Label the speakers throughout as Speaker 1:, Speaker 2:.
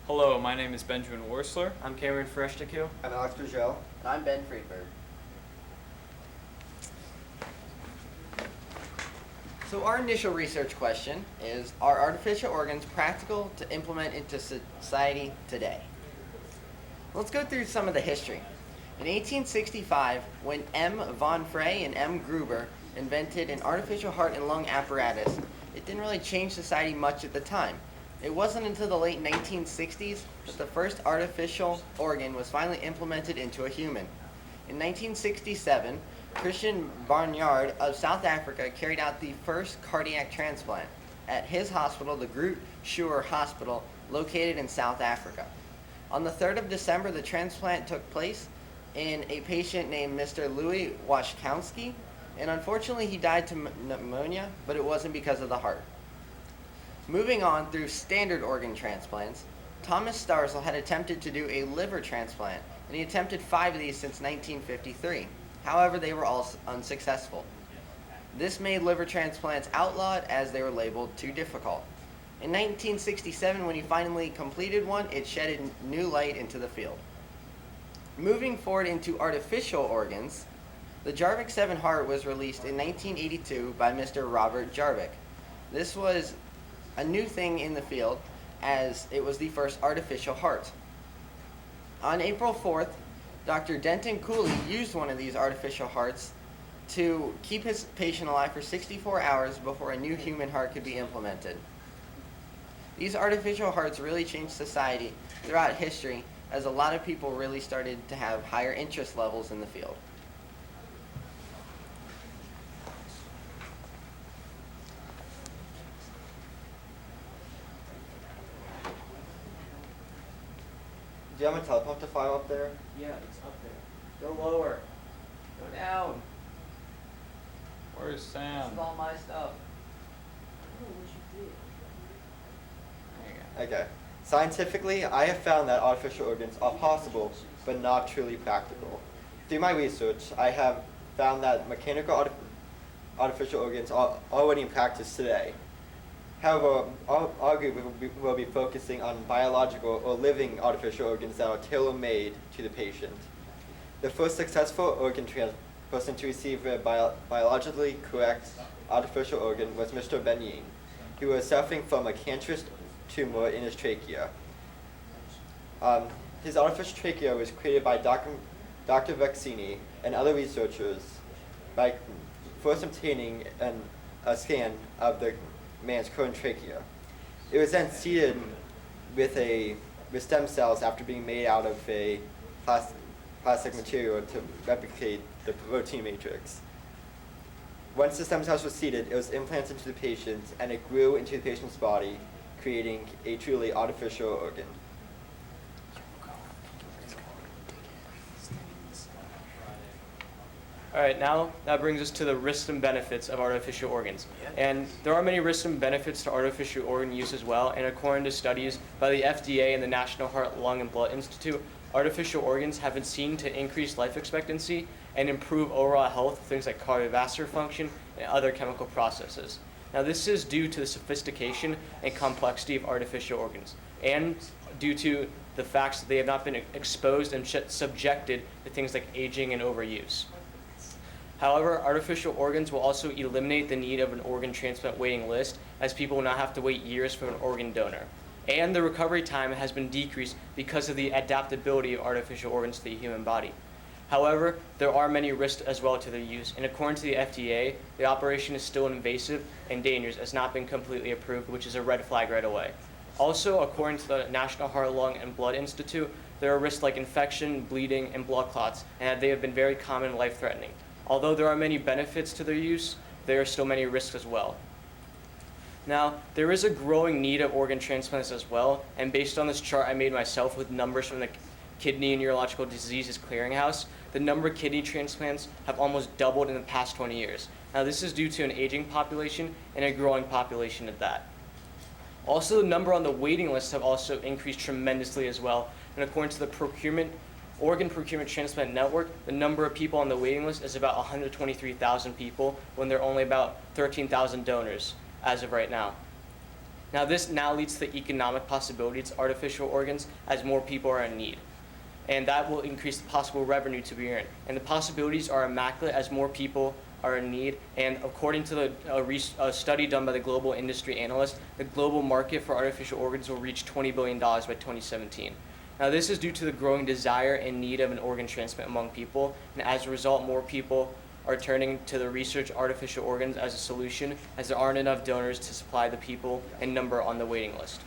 Speaker 1: Hello, my name is Benjamin Worsler.
Speaker 2: I'm Cameron Freshtiku.
Speaker 3: I'm Alex Brazil.
Speaker 4: And I'm Ben Friedberg. So our initial research question is, are artificial organs practical to implement into society today? Let's go through some of the history. In 1865, when M. von Frey and M. Gruber invented an artificial heart and lung apparatus, it didn't really change society much at the time. It wasn't until the late 1960s that the first artificial organ was finally implemented into a human. In 1967, Christian Barnard of South Africa carried out the first cardiac transplant at his hospital, the Groote Schuur Hospital, located in South Africa. On the 3rd of December, the transplant took place in a patient named Mr. Louis Washkowski, and unfortunately he died to pneumonia, but it wasn't because of the heart. Moving on through standard organ transplants, Thomas Starzl had attempted to do a liver transplant, and he attempted 5 of these since 1953. However, they were all unsuccessful. This made liver transplants outlawed as they were labeled too difficult. In 1967, when he finally completed one, it shed a new light into the field. Moving forward into artificial organs, the Jarvik 7 heart was released in 1982 by Mr. Robert Jarvik. This was a new thing in the field, as it was the first artificial heart. On April 4th, Dr. Denton Cooley used one of these artificial hearts to keep his patient alive for 64 hours before a new human heart could be implemented. These artificial hearts really changed society throughout history, as a lot of people really started to have higher interest levels in the field.
Speaker 3: Do you have a teleprompter file up there?
Speaker 2: Yeah, it's up there. Go lower. Go down.
Speaker 1: Where's Sam?
Speaker 4: This is all my stuff.
Speaker 3: Okay. Scientifically, I have found that artificial organs are possible, but not truly practical. Through my research, I have found that mechanical artificial organs are already in practice today. However, our group will be focusing on biological or living artificial organs that are tailor-made to the patient. The first successful person to receive a biologically correct artificial organ was Mr. Ben Ying, who was suffering from a cancerous tumor in his trachea. His artificial trachea was created by Dr. Vexini and other researchers by first obtaining a scan of the man's current trachea. It was then seeded with stem cells after being made out of a plastic material to replicate the protein matrix. Once the stem cells were seeded, it was implanted into the patient, and it grew into the patient's body, creating a truly artificial organ.
Speaker 2: All right, now that brings us to the risks and benefits of artificial organs. And there are many risks and benefits to artificial organ use as well. And according to studies by the FDA and the National Heart, Lung, and Blood Institute, artificial organs have been seen to increase life expectancy and improve overall health, things like cardiovascular function and other chemical processes. Now, this is due to the sophistication and complexity of artificial organs, and due to the facts that they have not been exposed and subjected to things like aging and overuse. However, artificial organs will also eliminate the need of an organ transplant waiting list, as people will not have to wait years for an organ donor. And the recovery time has been decreased because of the adaptability of artificial organs to the human body. However, there are many risks as well to their use, and according to the FDA, the operation is still invasive and dangerous, as not been completely approved, which is a red flag right away. Also, according to the National Heart, Lung, and Blood Institute, there are risks like infection, bleeding, and blood clots, and they have been very common and life-threatening. Although there are many benefits to their use, there are still many risks as well. Now, there is a growing need of organ transplants as well, and based on this chart I made myself with numbers from the Kidney and Neurological Diseases Clearinghouse, the number of kidney transplants have almost doubled in the past 20 years. Now, this is due to an aging population and a growing population at that. Also, the number on the waiting list have also increased tremendously as well, and according to the Organ Procurement Transplant Network, the number of people on the waiting list is about 123,000 people, when there are only about 13,000 donors as of right now. Now this now leads to the economic possibilities of artificial organs as more people are in need. And that will increase the possible revenue to be earned. And the possibilities are immaculate as more people are in need. And according to a study done by the Global Industry Analyst, the global market for artificial organs will reach $20 billion by 2017. Now this is due to the growing desire and need of an organ transplant among people. And as a result, more people are turning to the research artificial organs as a solution, as there aren't enough donors to supply the people and number on the waiting list.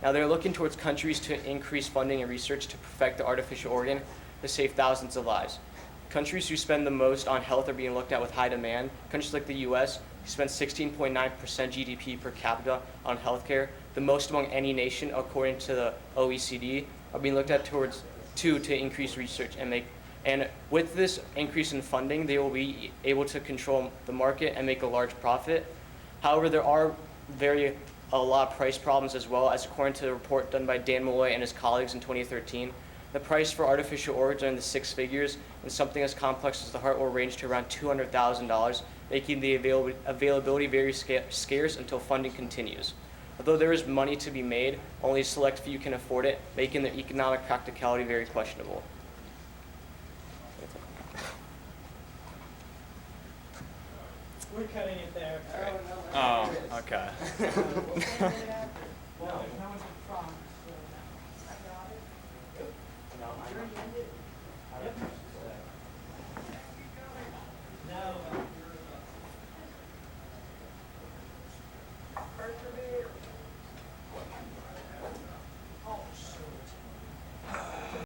Speaker 2: Now they're looking towards countries to increase funding and research to perfect the artificial organ to save thousands of lives. Countries who spend the most on health are being looked at with high demand. Countries like the US, who spend 16.9% GDP per capita on healthcare, the most among any nation according to the OECD, are being looked at towards to increase research and with this increase in funding, they will be able to control the market and make a large profit. However, there are a lot of price problems as well, as according to the report done by Dan Malloy and his colleagues in 2013. The price for artificial organs are in the six figures, and something as complex as the heart will range to around $200,000, making the availability very scarce until funding continues. Although there is money to be made, only a select few can afford it, making the economic practicality very questionable.
Speaker 5: We're cutting it there.
Speaker 1: Oh, okay.
Speaker 5: No one's in front. So.